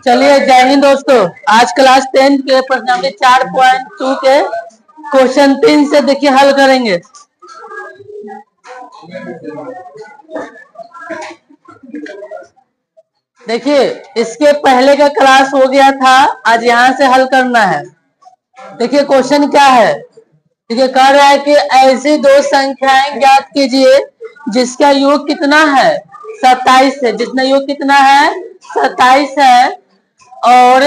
चलिए जय हिंद दोस्तों। आज क्लास 10 के प्रश्नावली 4.2 के क्वेश्चन 3 से देखिए हल करेंगे। देखिए इसके पहले का क्लास हो गया था, आज यहाँ से हल करना है। देखिए क्वेश्चन क्या है। देखिए कह रहा है कि ऐसी दो संख्याएं ज्ञात कीजिए जिसका योग कितना है 27 है, जिसका योग कितना है 27 है और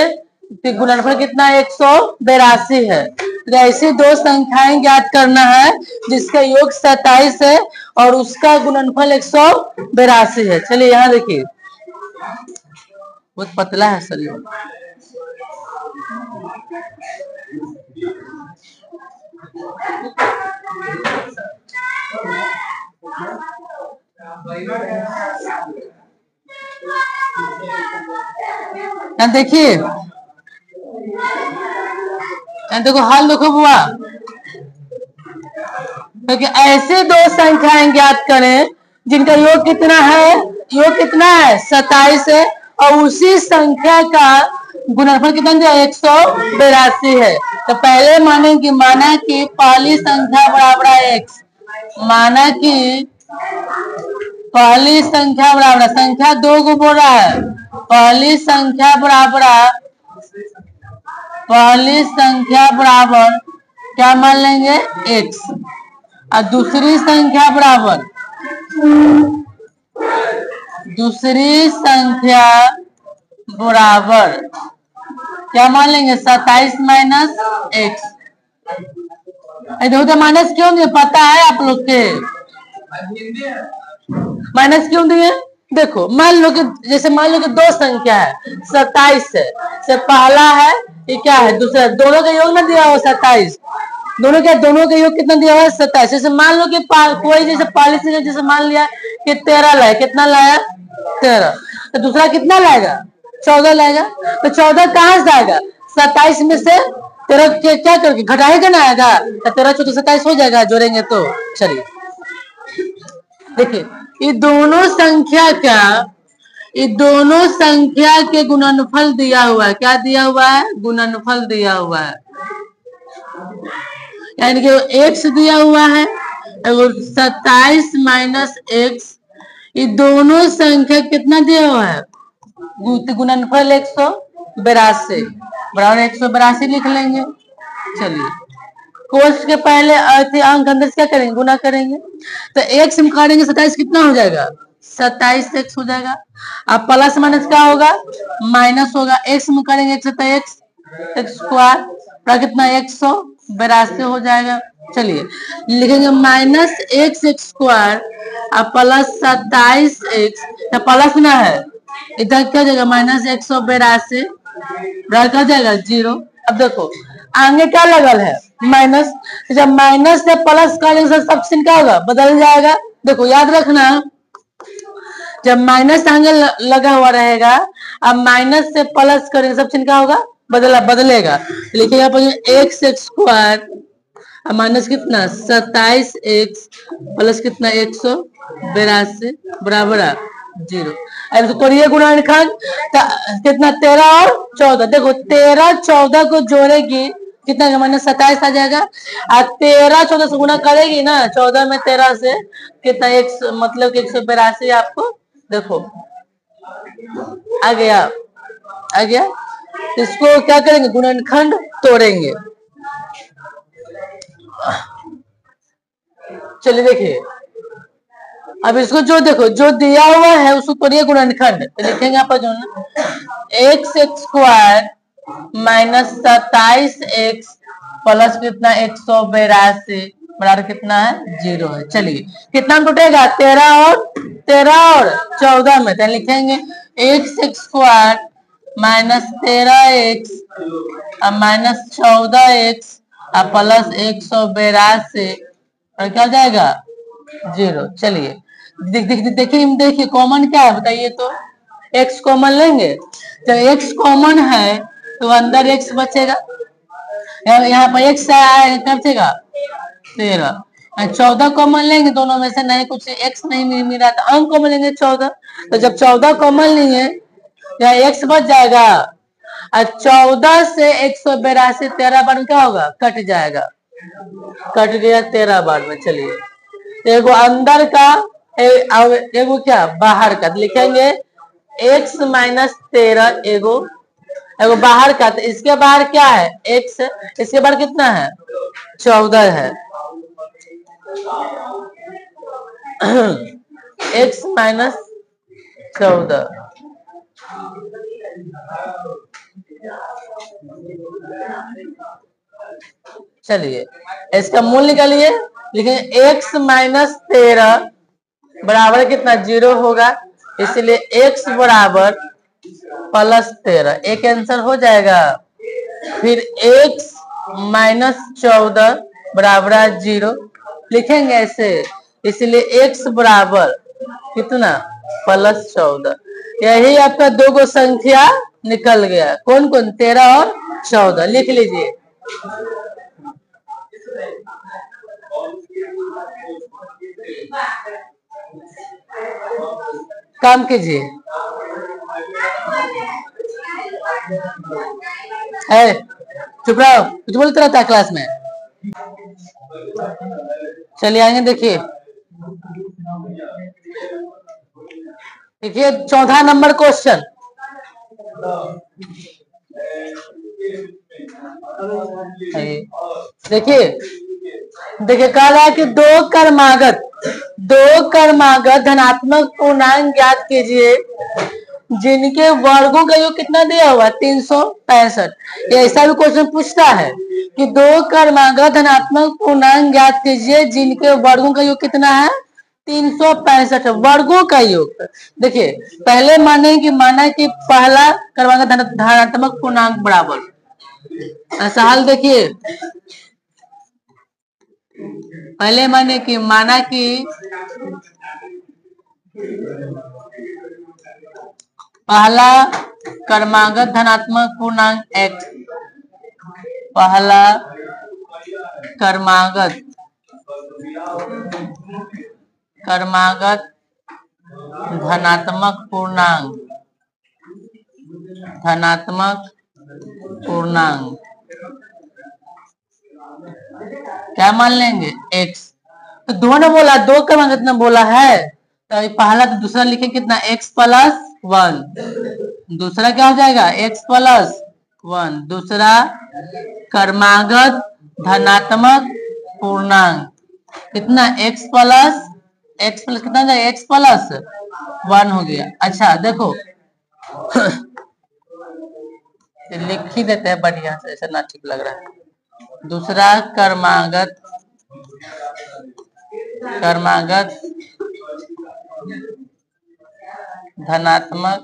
गुणनफल कितना 182 है। तो ऐसी दो संख्याएं ज्ञात करना है जिसका योग 27 है और उसका गुणनफल 182 है। चलिए यहाँ देखिए, बहुत पतला है सर ये। देखिए देखो हल देखो बुआ, क्योंकि ऐसे दो संख्याएं ज्ञात करें जिनका योग कितना है, योग कितना है 27 है और उसी संख्या का गुणनफल कितना है 182 है। तो पहले माना कि पहली संख्या बराबर है x, माना कि पहली संख्या बराबर, संख्या दो को बोल रहा है, पहली संख्या बराबर क्या मान लेंगे x और दूसरी संख्या बराबर क्या मान लेंगे 27 माइनस x। देखो तो माइनस क्यों नहीं पता है आप लोग के, माइनस क्यों दिए। देखो मान लो कि जैसे मान लो कि दो संख्या है 27 है, से पहला है ये क्या है दूसरा, दोनों का योग ना दिया हो 27, दोनों का योग कितना दिया हुआ है 27। जैसे मान लो कि कोई जैसे पहले से जैसे मान लिया कि 13 लाया, कितना लाया 13, तो दूसरा कितना लाएगा 14 लाएगा। तो 14 कहां से आएगा 27 में से 13 क्या करके घटाएगा ना आएगा, तो 13 14 27 हो जाएगा जोड़ेंगे तो। चलिए देखिए ये दोनों संख्या के गुणनफल दिया हुआ है। क्या दिया हुआ है, गुणनफल दिया हुआ है, यानी कि x दिया हुआ है और 27 माइनस x, ये दोनों संख्या कितना दिया हुआ है गुणनफल 182 बराबर 182 लिख लेंगे। चलिए कोष्ठ के पहले अंक अंदर से क्या करेंगे गुना करेंगे, तो x में करेंगे 27 कितना हो जाएगा 27 x हो जाएगा। अब प्लस माइनस क्या होगा माइनस होगा, x में करेंगे x स्क्वायर कितना 182 हो जाएगा। चलिए लिखेंगे माइनस x स्क्वायर अब प्लस 27x, तो प्लस ना है इधर क्या जाएगा माइनस 182 क्या जाएगा 0। अब देखो आगे क्या लगल है माइनस, जब माइनस से प्लस करेंगे सब चिन्ह क्या होगा बदल जाएगा। देखो याद रखना जब माइनस आगे लगा हुआ रहेगा, अब माइनस से प्लस करेंगे सब चिन्ह क्या होगा बदलेगा। लिखिएगा x स्क्वायर माइनस कितना 27x प्लस कितना 182 बराबर 0। अब करिए गुणनखंड कितना 13 और 14, देखो 13 14 को जोड़ेगी कितना माइनस 27 आ जाएगा और 13 14 से गुना करेगी ना 14 में 13 से कितना एक मतलब 182 आपको देखो आ गया। इसको क्या करेंगे गुणनखंड तोड़ेंगे। चलिए देखिए अब इसको जो देखो जो दिया हुआ है उसको तोड़िए गुणनखंड, तो लिखेंगे आप जो ना x square minus 27x plus कितना 182 बराबर कितना है 0 है। चलिए कितना टूटेगा 13 और 14 में, तो लिखेंगे x square minus 13x minus 14x plus 182 और क्या जाएगा 0। चलिए देखिए कॉमन क्या है बताइए, तो x कॉमन लेंगे, जब x कॉमन है तो अंदर x बचेगा, यहाँ पर x आएगा क्या बचेगा 13, 14 कॉमन लेंगे दोनों में से, नहीं कुछ एक्स नहीं मिल रहा तो अंक कॉमन लेंगे 14। तो जब 14 कॉमन लेंगे या एक्स बच जाएगा, और 14 से 182 13 बार में क्या होगा, कट जाएगा, कट गया 13 बार में। चलिए एगो अंदर का एगो क्या बाहर का, लिखेंगे x माइनस 13 एगो एगो बाहर का, तो इसके बाहर क्या है x, इसके बाहर कितना है 14 है। x माइनस 14, चलिए इसका मूल निकालिए, लिखेंगे x माइनस 13 बराबर कितना 0 होगा, इसलिए x बराबर प्लस 13, एक आंसर हो जाएगा। फिर x माइनस 14 बराबर 0 लिखेंगे ऐसे, इसलिए x बराबर कितना प्लस 14। यही आपका दो गो संख्या निकल गया, कौन कौन 13 और 14, लिख लीजिए। काम कीजिए, चुप रहो, कुछ बोलते रहता है क्लास में। चलिए आगे देखिए, देखिए 14 नंबर क्वेश्चन, देखिए देखिए कह रहा है कि दो कर्मागत धनात्मक पूर्णांक ज्ञात कीजिए जिनके वर्गों का योग कितना दिया हुआ 365। ये ऐसा भी क्वेश्चन पूछता है कि दो कर्मागत धनात्मक पूर्णांक ज्ञात कीजिए जिनके वर्गों का योग कितना है 365, वर्गों का योग। देखिए पहले माना कि पहला कर्मागत धनात्मक पूर्णांक बराबर, ऐसा हाल देखिए, पहले माना कि पहला कर्मागत धनात्मक पूर्णांक x, पहला कर्मागत धनात्मक पूर्णांक क्या मान लेंगे x। तो दोनों बोला, दो क्रमांक कितना बोला है, तो पहला तो दूसरा लिखे कितना x प्लस 1, दूसरा क्या हो जाएगा x प्लस 1, दूसरा कर्मागत धनात्मक पूर्णांक कितना x प्लस कितना जाएगा x प्लस 1 हो गया। अच्छा देखो लिख ही देते हैं बढ़िया से, ऐसा ना ठीक लग रहा है। दूसरा कर्मागत धनात्मक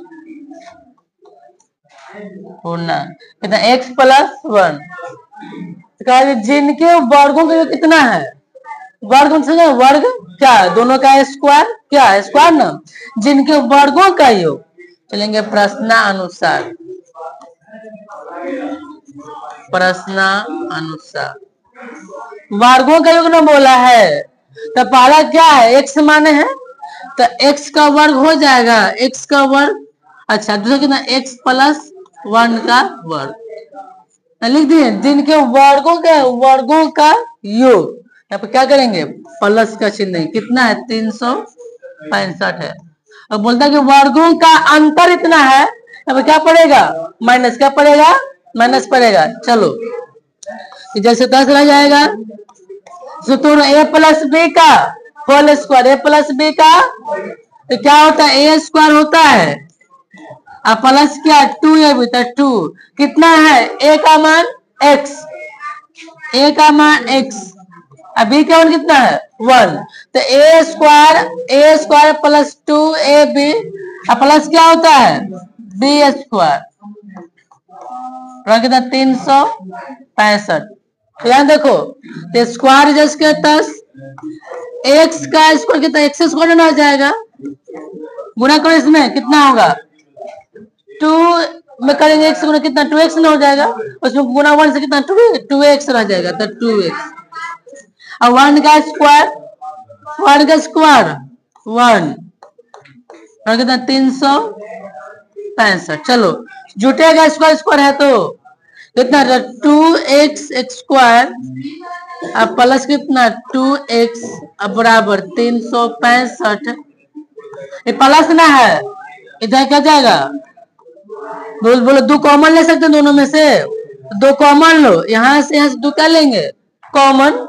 पूर्णांक कितना x प्लस 1, जिनके वर्गों का कितना है, वर्ग क्या दोनों का स्क्वायर, क्या स्क्वायर ना, जिनके वर्गों का योग। चलेंगे प्रश्नानुसार, वर्गों का योग ना बोला है, तो पहला क्या है x माने है, तो x का वर्ग हो जाएगा, x का वर्ग। अच्छा दूसरा कितना x प्लस 1 का वर्ग, लिख दिए जिनके वर्गों का योग। यहाँ पे क्या करेंगे प्लस का चिन्ह, कितना है 365 है। अब बोलता है कि वर्गों का अंतर इतना है, अब क्या पड़ेगा माइनस, क्या पड़ेगा माइनस पड़ेगा। चलो जैसे 10 रह जाएगा, तो a प्लस बी का whole square, a plus B का तो क्या होता है a स्क्वायर होता है, अब प्लस क्या 2ab, तो 2 कितना है a का मान x, अभी का मान कितना है 1, तो a square plus 2ab, plus क्या होता है b स्क्वायर, कितना 365। तो यहाँ देखो स्क्वायर जैसे तस x का स्क्वायर कितना x स्क्वायर ना आ जाएगा, गुना करो इसमें कितना होगा 2 में करेंगे x गुना कितना 2x ना हो जाएगा, उसमें गुना 1 से कितना 2x रह जाएगा, तो 2x। और 1 का स्क्वायर, 1 का स्क्वायर 1 और कितना 365। चलो जुटेगा स्क्वायर स्क्वायर है तो कितना 2x स्क्वायर अब प्लस कितना 2x अब बराबर 365। ये प्लस ना है, इधर क्या जाएगा, बोलो बोलो 2 कॉमन ले सकते हैं दोनों में से, 2 कॉमन लो, यहाँ से 2 क्या लेंगे कॉमन,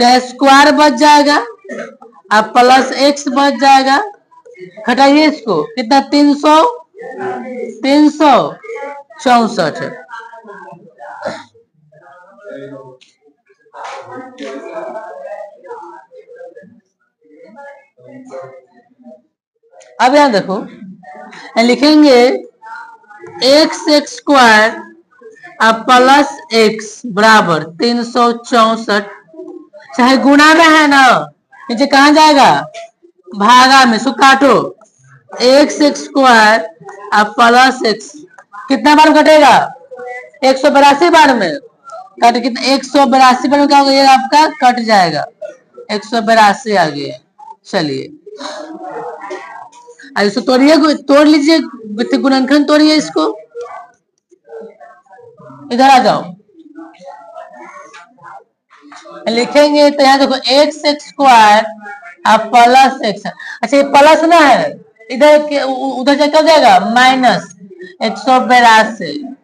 स्क्वायर बच जाएगा अब प्लस x बच जाएगा, घटाइए इसको कितना 364। अब यहां देखो लिखेंगे x स्क्वायर अब प्लस x बराबर 364, चाहे गुणा में है ना, नीचे कहां जाएगा भागा में, सो काटो x स्क्वायर अब प्लस x कितना बार घटेगा 182 बार में, कट कितना 182 बार में क्या होगा, ये आपका कट जाएगा 182 आ गया। चलिए इसको तोड़िए, तोड़ लीजिए, गुणनखंड तोड़िए इसको, इधर आ जाओ लिखेंगे तो यहाँ देखो x स्क्वायर अब प्लस x, अच्छा ये प्लस ना है, इधर उधर से क्या हो जाएगा माइनस 182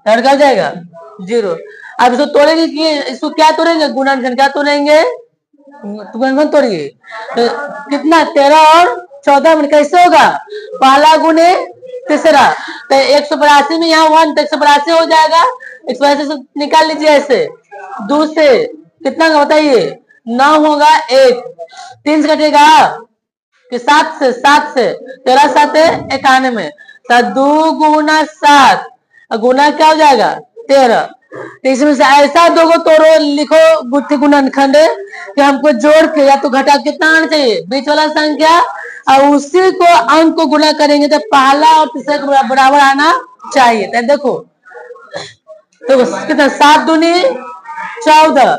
क्या जाएगा 0। अब इसको तोड़ेंगे कि इसको क्या तोड़ेंगे गुणनखंड, क्या तोड़ेंगे गुणनखंड तोड़िए तो कितना 13 और 14 में कैसे होगा, पहला गुने तीसरा, तो 182 में यहाँ 1 तो 182 हो जाएगा, 182 से निकाल लीजिए ऐसे, 2 से कितना बताइए 9 होगा, 1 3 से कटेगा कि 7 से 13 7 91, तो 2 गुना 7 गुना क्या हो जाएगा 13, तो इसमें से ऐसा 2 को तोड़ो, लिखो गुत्थी गुणनखंड कि हमको जोड़ के या तो घटा कितना आना चाहिए बीच वाला संख्या, और उसी को अंक को गुना करेंगे तो पहला और तीसरा को बराबर आना चाहिए। तो देखो तो कितना 7 दूनी 14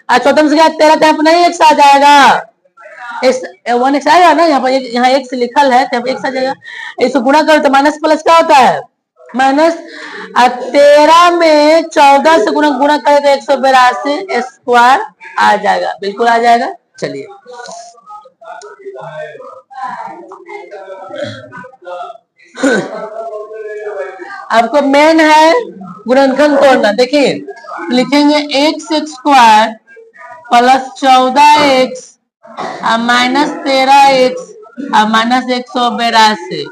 और 14 से 13 तो अपना ही x आ जाएगा, 1x आएगा ना, यहाँ x लिखल है तो x आ जाएगा, इसको गुणा करो तो माइनस प्लस क्या होता है माइनस, 13 में 14 से गुणा करें तो 182 स्क्वायर आ जाएगा, बिल्कुल आ जाएगा। चलिए आपको मेन है गुणनखंड तोड़ना, देखिए लिखेंगे x square plus 14x minus 13x minus 182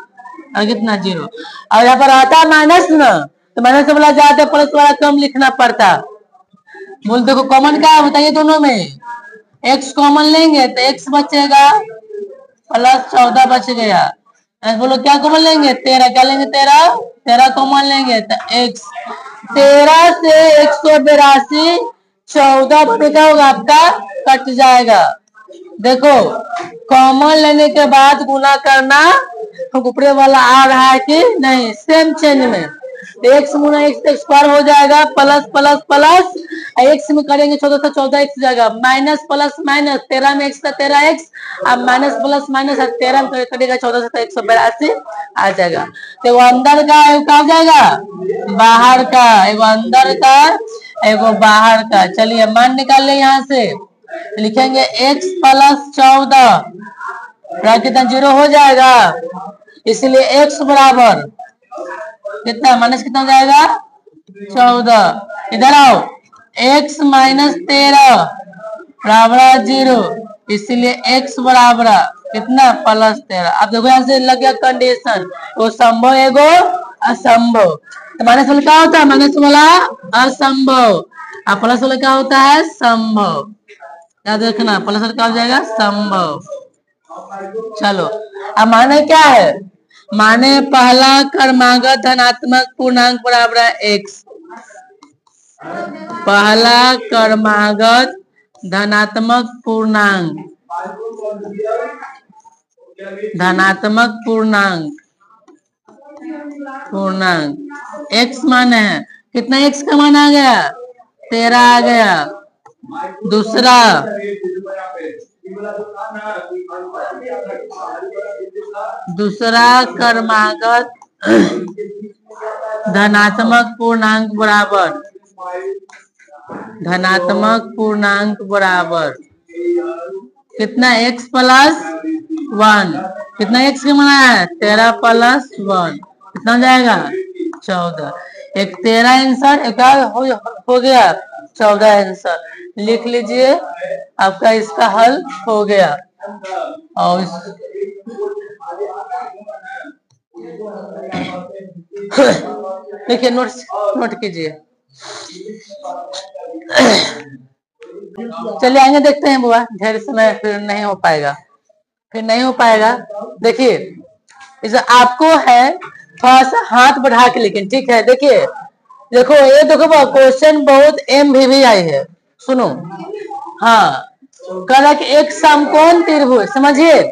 और कितना 0, और यहाँ पर आता है माइनस ना, तो माइनस से बोला जाता है प्लस वाला कम लिखना पड़ता, बोल देखो कॉमन क्या है बताइए, दोनों में x कॉमन लेंगे तो x बचेगा प्लस 14 बच गया, बोलो क्या कॉमन लेंगे 13, क्या लेंगे 13 कॉमन लेंगे तो x 13 से 182 14 पर क्या होगा आपका कट जाएगा, देखो कॉमन लेने के बाद गुना करना ऊपरे वाला आ रहा है कि नहीं, सेम चेंज में x गुना x स्क्वायर हो जाएगा प्लस प्लस प्लस x में करेंगे 14 से 14 x जाएगा, माइनस प्लस माइनस 13 में x का 13x अब माइनस प्लस माइनस 13 में करेगा 14 से 182 आ जाएगा, तो वो अंदर का क्या हो जाएगा बाहर का, एगो अंदर का एगो बाहर का। चलिए मान निकाल ले, यहाँ से लिखेंगे x प्लस 14 कितना 0 हो जाएगा, इसलिए x बराबर कितना माइनस कितना हो जाएगा 14, इधर आओ x माइनस 13 बराबर 0, इसलिए x बराबर कितना प्लस 13। अब देखो यहाँ से लग गया कंडीशन, वो संभव एगो असंभव, तो माइनस वाला क्या होता है माइनस वाला असंभव, और प्लस वाला क्या होता है संभव, याद रखना प्लस वाला क्या हो जाएगा संभव। चलो अब माने क्या है, माने पहला क्रमागत धनात्मक पूर्णांक बराबर है x, पहला क्रमागत धनात्मक पूर्णांक x माने है कितना, x का मान आ गया 13 आ गया, दूसरा क्रमागत धनात्मक पूर्णांक बराबर कितना x प्लस 1, कितना x के माना है 13 प्लस 1, कितना जाएगा 14। एक 13 आंसर, एक हो गया 14 आंसर। लिख लीजिए, आपका इसका हल हो गया। और देखिए नोट कीजिए। चलिए आगे देखते हैं बुआ, ढेर समय फिर नहीं हो पाएगा, देखिए इसे आपको है थोड़ा सा हाथ बढ़ा के, लेकिन ठीक है। देखिए देखो ये देखो क्वेश्चन बहुत MVVI है, सुनो। हाँ, कह कि एक समकोण त्रिभुज, समझिए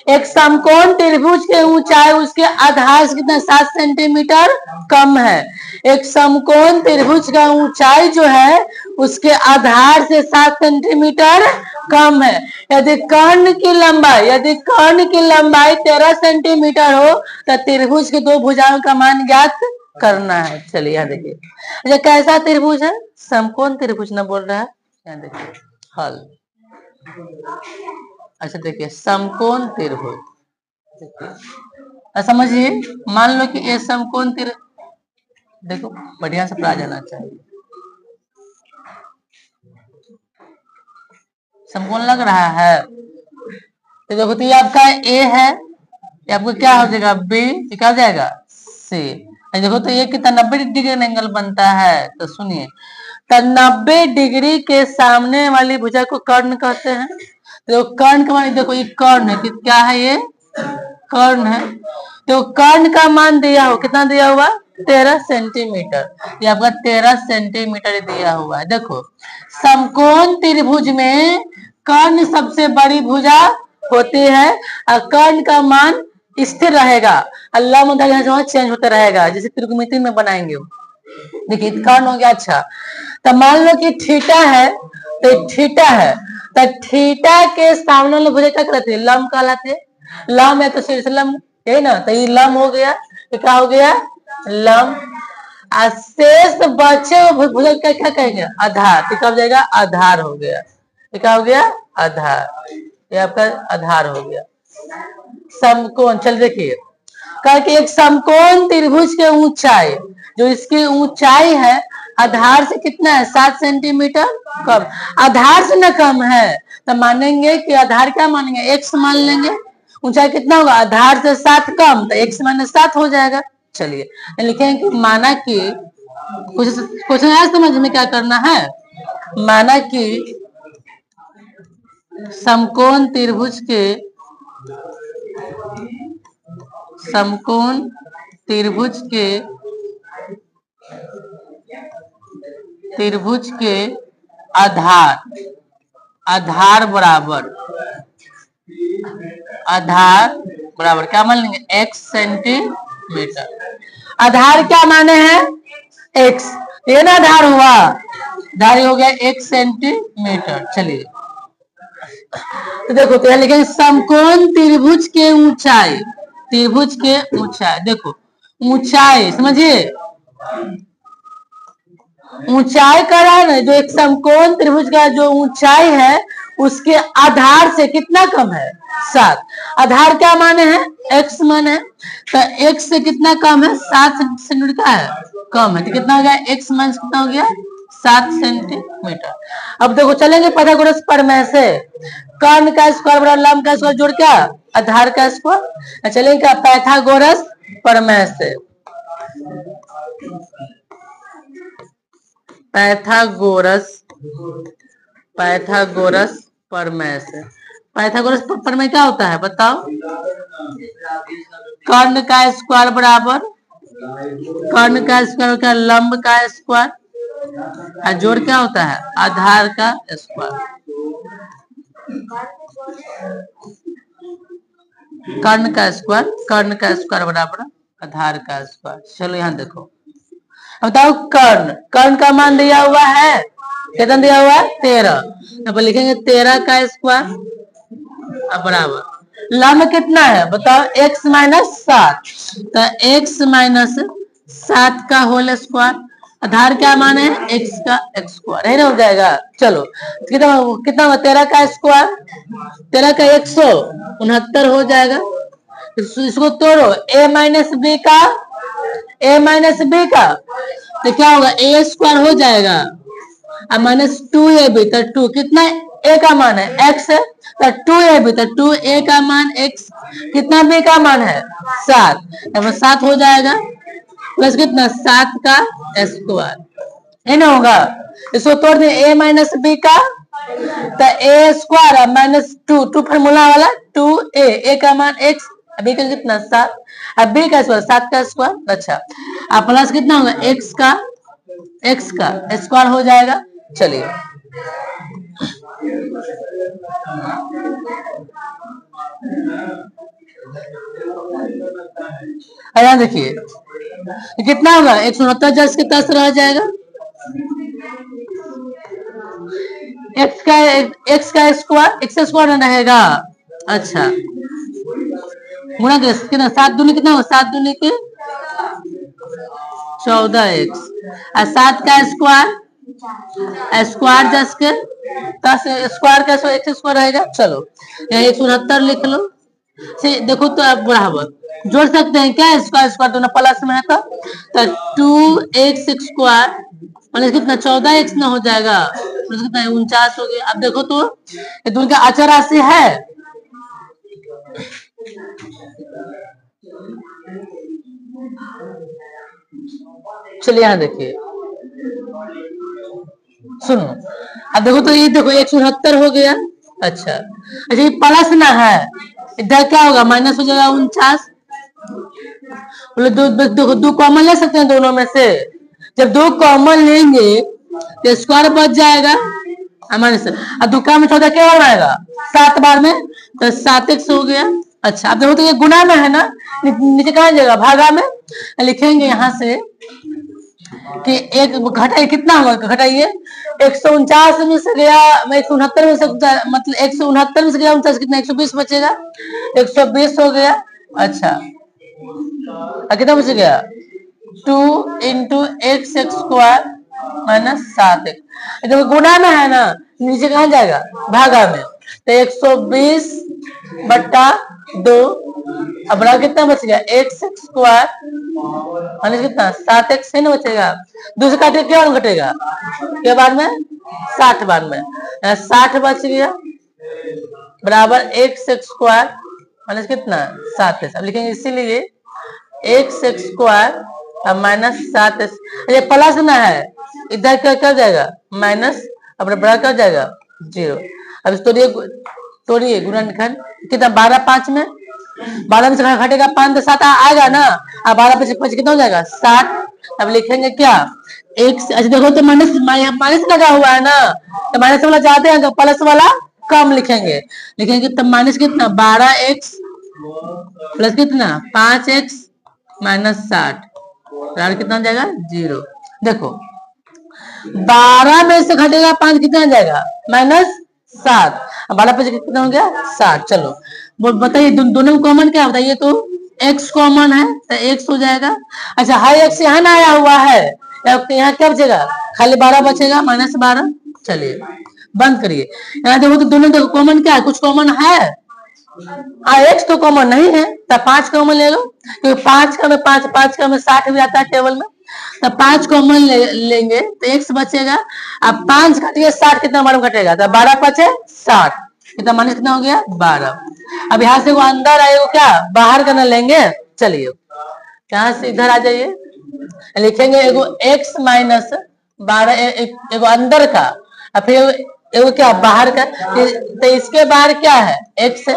एक समकोण त्रिभुज के ऊंचाई उसके आधार से कितना 7 सेंटीमीटर कम है। एक समकोण त्रिभुज का ऊंचाई जो है उसके आधार से 7 सेंटीमीटर कम है। यदि कर्ण की लंबाई 13 सेंटीमीटर हो तो त्रिभुज के दो भुजाओं का मान ज्ञात करना है। चलिए यहाँ देखिए, ये कैसा त्रिभुज है, समकोण त्रिभुज ना बोल रहा है। यहाँ देखिए हल, अच्छा देखिए समकोण त्रिभुज, समझिए मान लो कि ये समकोण त्रिभुज, देखो बढ़िया से पढ़ा जाना चाहिए। समकोण लग रहा है तो देखो, तो ये आपका A है, ये आपको क्या हो जाएगा B, क्या हो जाएगा C। देखो तो ये कितना 90 डिग्री एंगल बनता है। तो सुनिए, तो 90 डिग्री के सामने वाली भुजा को कर्ण कहते हैं। तो कर्ण का मान, देखो ये कर्ण है, क्या है ये कर्ण है। तो कर्ण का मान दिया हो, कितना दिया हुआ 13 सेंटीमीटर, ये आपका 13 सेंटीमीटर दिया हुआ है। देखो समकोण त्रिभुज में कर्ण सबसे बड़ी भुजा होती है और कर्ण का मान स्थिर रहेगा, अल्लाह चेंज होता रहेगा, जैसे त्रिकोणमिति में बनाएंगे। देखिए कर्ण हो गया। अच्छा तो मान लो कि थीटा है, तो थीटा के सामने वाले भुजा क्या कहलाते हैं, लंब कहलाते हैं। लंब है तो शीर्ष लंब, यही ना, तो ये लंब हो गया, तो क्या हो गया लंब। शेष बचे भुजा क्या कहेंगे आधार, तो क्या हो जाएगा आधार हो गया। ये क्या हो गया आधार, ये आपका आधार हो गया। समकोण, चल देखिए कह कि एक समकोण त्रिभुज के ऊंचाई, जो इसकी ऊंचाई है आधार से कितना है 7 सेंटीमीटर कम, आधार से ना कम है तो मानेंगे कि आधार क्या मानेंगे x मान लेंगे। ऊंचाई कितना होगा आधार से 7 कम, तो x माइनस 7 हो जाएगा। चलिए लिखेंगे कि माना कि क्वेश्चन है समझ में क्या करना है, माना कि समकोण त्रिभुज के आधार बराबर क्या मान लेंगे x सेंटीमीटर। आधार क्या माने हैं x, ये ना आधार हुआ, आधार हो गया x सेंटीमीटर। चलिए तो देखो तो लिखेंगे समकोण त्रिभुज के ऊंचाई, देखो ऊंचाई समझिए, ऊंचाई का है जो एक समकोण त्रिभुज का जो ऊंचाई है उसके आधार से कितना कम है 7। आधार क्या माने हैं x माने है, तो x से कितना कम है 7 सेंटीमीटर का है कम है, तो कितना हो गया x माइनस कितना हो गया 7 सेंटीमीटर। अब देखो चलेंगे पाइथागोरस प्रमेय से, कर्ण का स्क्वायर बराबर लंब का स्क्वायर जोड़ क्या आधार का स्क्वायर। चलेंगे पाइथागोरस प्रमेय से, पाइथागोरस प्रमेय क्या होता है बताओ। कर्ण का स्क्वायर बराबर का लंब का स्क्वायर और जोड़ क्या होता है आधार का स्क्वायर। कर्ण का स्क्वायर बराबर आधार का स्क्वायर। चलो यहाँ देखो, बताओ कर्ण का मान दिया हुआ है कितना दिया हुआ है 13। यहाँ पर लिखेंगे 13 का स्क्वायर बराबर लम्ब कितना है बताओ x माइनस 7, तो x माइनस 7 का होल स्क्वायर, आधार क्या मान है x का स्क्वायर है ना, हो जाएगा। चलो कितना कितना 13 का स्क्वायर, 13 का 169 हो जाएगा। इसको तोड़ो a माइनस बी का, a माइनस बी का तो क्या होगा a स्क्वायर हो जाएगा अब माइनस 2ab, तो 2 कितना a का मान है x है, तो 2ab, तो 2a का मान x, कितना b का मान है 7, अब 7 हो जाएगा प्लस कितना 7 का स्क्वायर है ना होगा। इसको तोड़ दे a माइनस बी का, तो a स्क्वायर माइनस 2 फॉर्मूला वाला 2a, a का मान x, बी का कितना 7, अब बी का स्क्वायर 7 का स्क्वायर, अच्छा अब प्लस कितना होगा x का स्क्वायर हो जाएगा। चलिए यहाँ देखिए कितना होगा 169 जस के 10 रह जाएगा, x का स्क्वायर x स्क्वायर रहेगा, अच्छा गुणा कितना 7 दूनी कितना होगा 7 दूनी के 14x और 7 का स्क्वायर जस के 10 स्क्वायर का x स्क्वायर रहेगा। चलो यहाँ 169 लिख लो, देखो तो आप बराबर जोड़ सकते हैं क्या, स्क्वायर दोनों प्लस में है तो 2x स्क्वायर माइनस कितना 14x ना हो जाएगा, कितना 49 हो गया। अब देखो तो ये दोनों का अचर राशि है, चलिए यहाँ देखिए सुनो, अब देखो तो ये देखो 169 हो गया, अच्छा ये प्लस ना है, इधर क्या होगा माइनस हो जाएगा 49, बोले दो कॉमन ले सकते हैं दोनों में से, जब 2 कॉमन लेंगे तो स्क्वायर बच जाएगा माइनस, अब 2 का में 14 क्या आएगा 7 बार में तो 7x हो गया। अच्छा अब देखो तो ये गुना में है ना, नीचे कहाँ जाएगा भागा में, लिखेंगे यहाँ से कि एक घटाइए कितना होगा, घटाइए 149 में से गया 169 में से, मतलब 169 में से गया 49 कितना 120 बचेगा, 120 हो गया। अच्छा कितना बच गया 2 into x square minus 7x, देखो गुना में है ना नीचे कहाँ जाएगा भागा में, तो 120 बट्टा 2, अब बड़ा कितना बच गया एक्स स्क्वायर माइनस कितना 7x है ना बचेगा, दूसरे काटे क्या घटेगा के बाद में 60 बार में 60 बच गया बराबर एक्स स्क्वायर माइनस कितना 7x, अब लिखेंगे इसीलिए एक्स स्क्वायर माइनस 7x, ये प्लस ना है इधर क्या कर जाएगा माइनस, अब बड़ा कर जाएगा 0। अब तोड़िए गुणनखंड कितना 12 5 में 12 में से घटेगा 5 तो 7 आएगा ना, अब 12 5 कितना हो जाएगा 60। अब लिखेंगे क्या x, अच्छा देखो तो माइनस लगा हुआ है ना, तो माइनस वाला जाते हैं तो प्लस वाला कम लिखेंगे, तब माइनस कितना 12x प्लस कितना 5x माइनस 60 कितना हो जाएगा 0। देखो 12 में से घटेगा 5 कितना जाएगा माइनस 7, 12 पे कितना हो गया 60। चलो बताइए दोनों में कॉमन क्या बताइए, तो x कॉमन है तो x हो जाएगा। अच्छा हाई x यहाँ ना आया हुआ है, यहाँ क्या बचेगा खाली 12 बचेगा माइनस 12। चलिए बंद करिए, यहाँ देखो तो दोनों देखो कॉमन क्या है, कुछ कॉमन है x तो कॉमन नहीं है, तो 5 कॉमन ले लो, क्योंकि 5 का में 5 का में 60 भी आता है टेबल में, तो 5 कॉमन लेंगे तो x बचेगा, अब 5 घटिए 60 कितना बार में घटेगा, तो 12 5 60 कितना माइनस कितना हो गया 12। अब यहाँ से वो अंदर आएगा क्या बाहर करना लेंगे, चलिए यहाँ से इधर आ जाइए, लिखेंगे एगो x माइनस 12 एगो अंदर का और फिर एगो क्या बाहर का, तो इसके बाहर क्या है x है,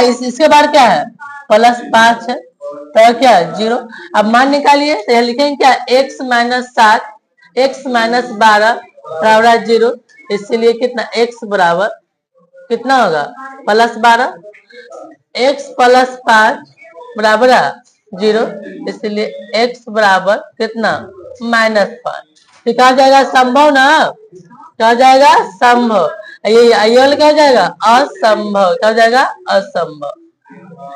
इसके बाहर क्या है प्लस 5 है तो क्या 0। अब मान निकालिए तो यह लिखेंगे क्या x माइनस 7 x माइनस 12 बराबर 0, इसलिए कितना x बराबर कितना होगा प्लस 12, x प्लस 5 बराबर 0, इसलिए x बराबर कितना माइनस 5। ठीक आ जाएगा संभव ना। क्या हो जाएगा? संभव। ये वाला क्या हो जाएगा? असंभव। क्या हो जाएगा? असंभव।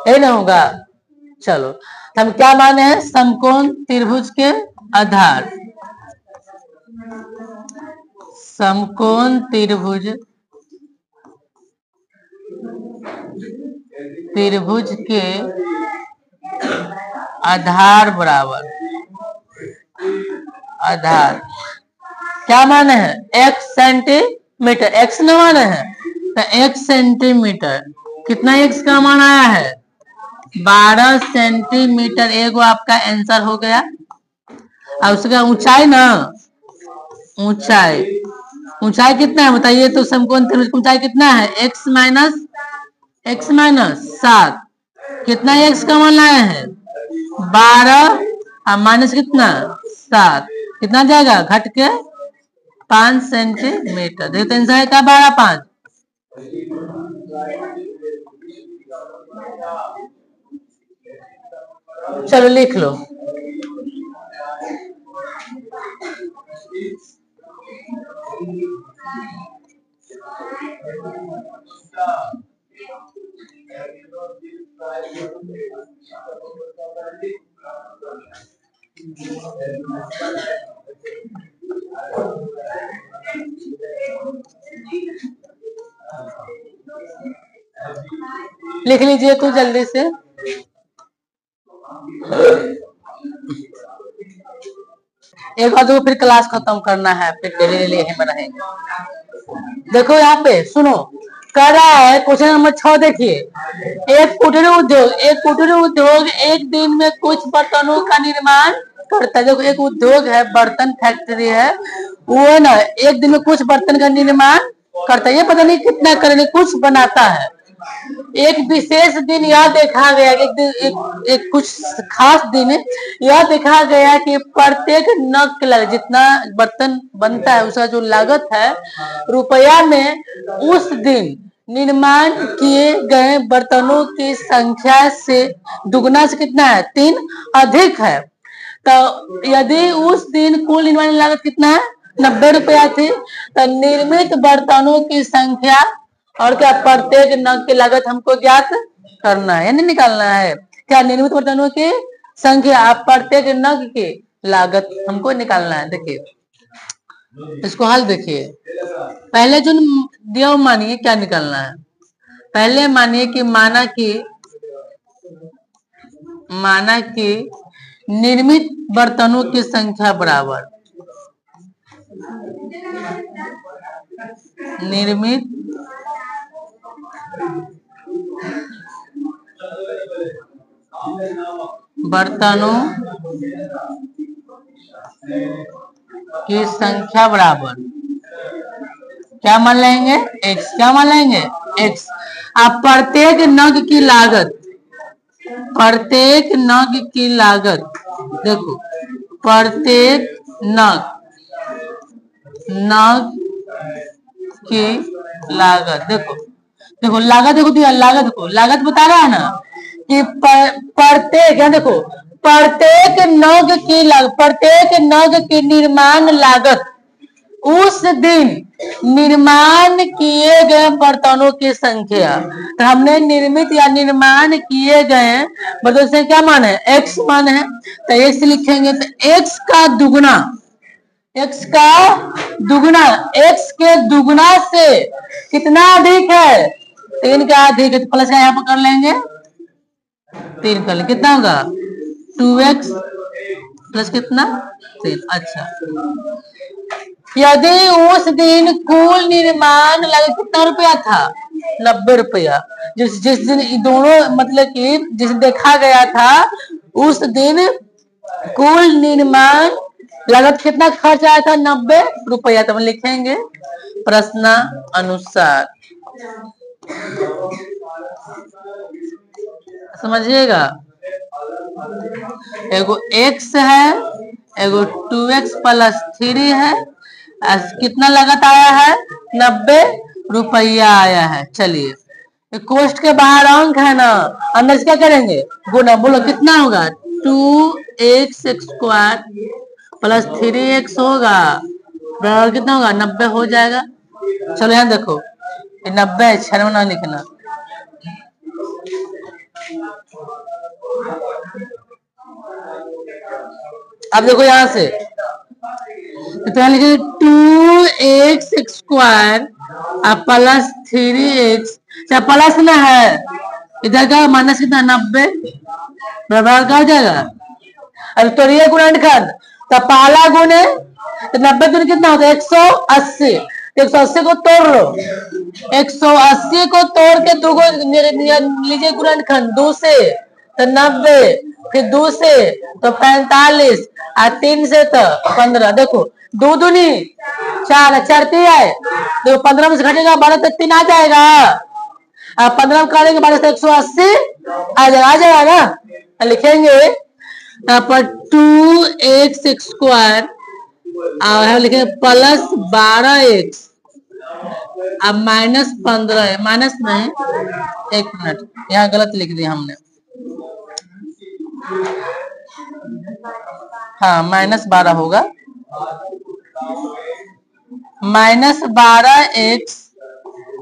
ये ना होगा। चलो, तो हम क्या माने हैं? समकोण त्रिभुज के आधार, समकोण त्रिभुज के आधार बराबर, आधार क्या माने हैं? x centimetre. x न माने हैं तो x सेंटीमीटर। कितना x का मान आया है? 12 सेंटीमीटर। एक आपका आंसर हो गया। अब उसका ऊंचाई ना, ऊंचाई, ऊंचाई कितना है बताइए तो? समकोण त्रिभुज की ऊंचाई कितना है? x minus 7। कितना x का मान लाए हैं? 12 और माइनस कितना? 7। कितना जाएगा? घट के 5 सेंटीमीटर। देखते आंसर है क्या? 12 5। चलो लिख लो। लिख लीजिए तो जल्दी से। एक बार फिर क्लास खत्म करना है, फिर डेली यही में रहेंगे। देखो यहाँ पे सुनो, कह रहा है क्वेश्चन नंबर 6 देखिए। एक कुटीर उद्योग एक दिन में कुछ बर्तनों का निर्माण करता है। देखो एक उद्योग है, बर्तन फैक्ट्री है, वो है ना एक दिन में कुछ बर्तन का निर्माण करता है। ये पता नहीं कितना करने कुछ बनाता है। एक विशेष दिन यह देखा गया कि एक कुछ खास दिन यह देखा गया कि प्रत्येक नग की लागत, जितना बर्तन बनता है उसका जो लागत है रुपया में, उस दिन निर्माण किए गए बर्तनों की संख्या से दुगना से कितना है? 3 अधिक है। तो यदि उस दिन कुल निर्माण लागत कितना है? 90 रुपया थी, तो निर्मित बर्तनों की संख्या और क्या प्रत्येक नग की लागत हमको ज्ञात करना है, यानी निकालना है। क्या? निर्मित बर्तनों की संख्या, प्रत्येक नग की लागत हमको निकालना है। देखिए इसको हल देखिए। पहले जो दिया मानिए क्या निकालना है? पहले मानिए कि माना कि निर्मित बर्तनों की संख्या बराबर निर्मित बर्तनों की संख्या बराबर क्या मान लेंगे? x। क्या मान लेंगे? x। अब प्रत्येक नग की लागत, प्रत्येक नग की लागत, देखो प्रत्येक नग की लागत, देखो लागत, देखो दिया लागत, देखो लागत बता रहा है ना कि प्रत्येक, देखो प्रत्येक नग की लागत, प्रत्येक नग की निर्माण लागत उस दिन निर्माण किए गए बर्तनों की संख्या। तो हमने निर्मित या निर्माण किए गए बर्तनों से क्या मान है? x मान है, तो x लिखेंगे। तो x का दुगुना, x के दुगुना से कितना अधिक है? 3 का अधिक है, तो प्लस का यहाँ पर कर लेंगे, 3 कर लेंगे। कितना होगा? 2x प्लस कितना? 3। अच्छा, यदि उस दिन कुल निर्माण लागत कितना रुपया था? 90 रुपया। जिस दिन दोनों मतलब कि जिस देखा गया था उस दिन कुल निर्माण लागत कितना खर्च आया था? 90 रुपया। तो हम लिखेंगे प्रश्न अनुसार। समझिएगा, एगो x है, एगो 2x प्लस 3 है, कितना लागत आया है? 90 रुपया आया है। चलिए कोष्ट के बाहर अंक है ना, अंदर से क्या करेंगे? गुना। बोलो कितना होगा? 2x² प्लस 3x होगा बराबर कितना होगा 90 हो जाएगा। चलो यहाँ देखो ये 90 है, 96 ना लिखना। अब देखो यहां से तो यहाँ लिखे 2x² प्लस 3x, चाहे प्लस ना है इधर का माइनस कितना 90 बराबर क्या हो जाएगा। अब तोड़िए गुणनखंड, तो पहला गुण है तो 90 गुण कितना होता है 180, 180 को तोड़ लो, 180 को तोड़ के दो को लीजिए गुणनखंड, 2 से तो 90, फिर 2 से तो 45 और 3 से तो 15। देखो 2 दूनी 4, 4 3 आए, देखो 15 में से घटेगा 12 तो 3 आ जाएगा। अब 15 में काटेंगे 12 से 180 आ जाएगा ना। लिखेंगे यहाँ पर 2x² और लिखेंगे प्लस 12x, अब माइनस 15 है, माइनस नहीं, एक मिनट यहाँ गलत लिख दिया हमने, हाँ माइनस 12 होगा, माइनस 12x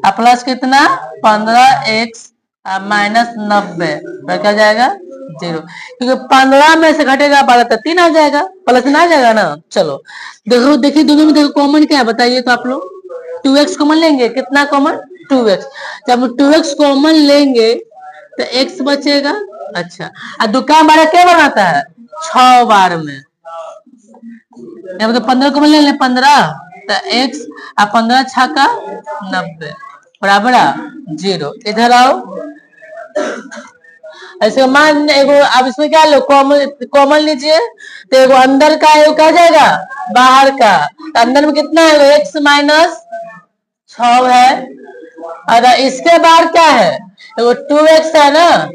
प्लस कितना 15x माइनस 90 क्या जाएगा 0, क्योंकि 15 में से घटेगा 12 तो 3 आ जाएगा, प्लस ना आ जाएगा ना। चलो देखो, देखिए दोनों में देखो कॉमन क्या है बताइए तो आप लोग 2x कॉमन लेंगे, कितना कॉमन 2x, जब 2x कॉमन लेंगे तो x बचेगा। अच्छा और दुकान बार क्या बनाता है 6 बार में, तो 15 कॉमन ले लें 15 तो x और 15 छक्का 90 बराबर 0। इधर आओ, ऐसे मान एगो, अब इसमें क्या लो कॉमन लीजिए, तो एगो अंदर का एगो क्या जाएगा बाहर का, तो अंदर में कितना है x माइनस 6 है, और इसके बाहर क्या है एगो 2x है ना,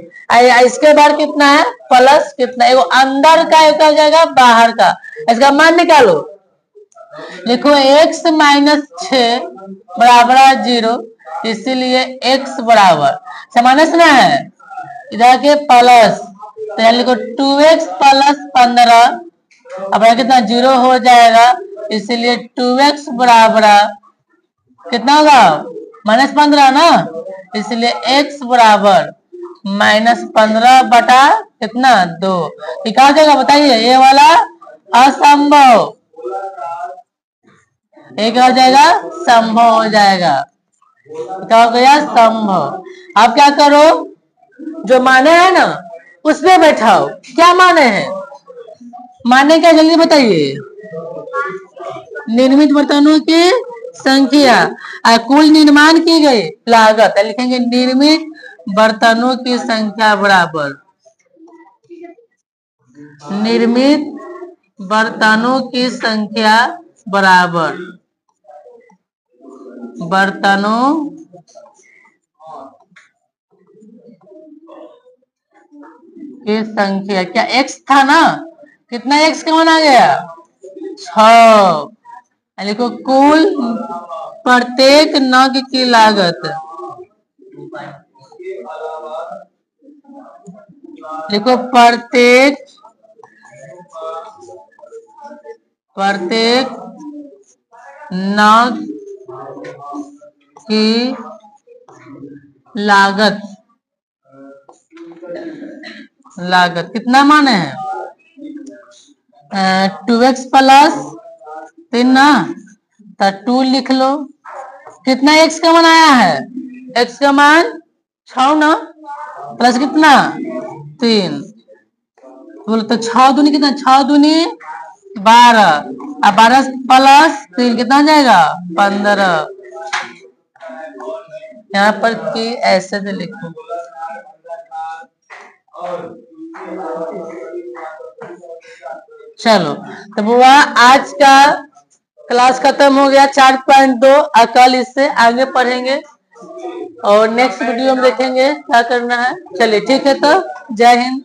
इसके बाहर कितना है प्लस कितना, एगो अंदर का एगो क्या जाएगा बाहर का, इसका मान निकालो। देखो x माइनस 6 बराबर 0, इसीलिए x बराबर माइनस ना है इधर के प्लस, तो यहाँ लिखो 2x प्लस 15, अब कितना 0 हो जाएगा, इसीलिए 2x बराबर कितना होगा माइनस 15 ना, इसलिए x बराबर माइनस 15 बटा कितना 2, क्या हो जाएगा बताइए, ये वाला असंभव, एक हो जाएगा संभव हो जाएगा, क्या हो गया संभव। अब क्या करो, जो माने है ना उसमें बैठाओ, क्या माने हैं, माने क्या जल्दी बताइए, निर्मित बर्तनों की संख्या कुल निर्माण की गई लागत, लिखेंगे निर्मित बर्तनों की संख्या बराबर निर्मित बर्तनों की संख्या बराबर बर्तनों की संख्या, क्या x था ना, कितना x कौन आ गया 6, लिखो कुल प्रत्येक नग की लागत, लिखो प्रत्येक नग की लागत कितना माने हैं 2x प्लस 3 ना, तो 2 लिख लो, कितना x का मान आया है, x का मान 6 ना, प्लस कितना 3, बोलो तो 6 दूनी कितना 6 दूनी 12, अब 12 प्लस 3 कितना जाएगा 15, यहाँ पर कि ऐसे से लिखो। चलो तो बुआ आज का क्लास खत्म हो गया 4.2, कल इससे आगे पढ़ेंगे और नेक्स्ट वीडियो में देखेंगे क्या करना है। चलिए ठीक है, तो जय हिंद।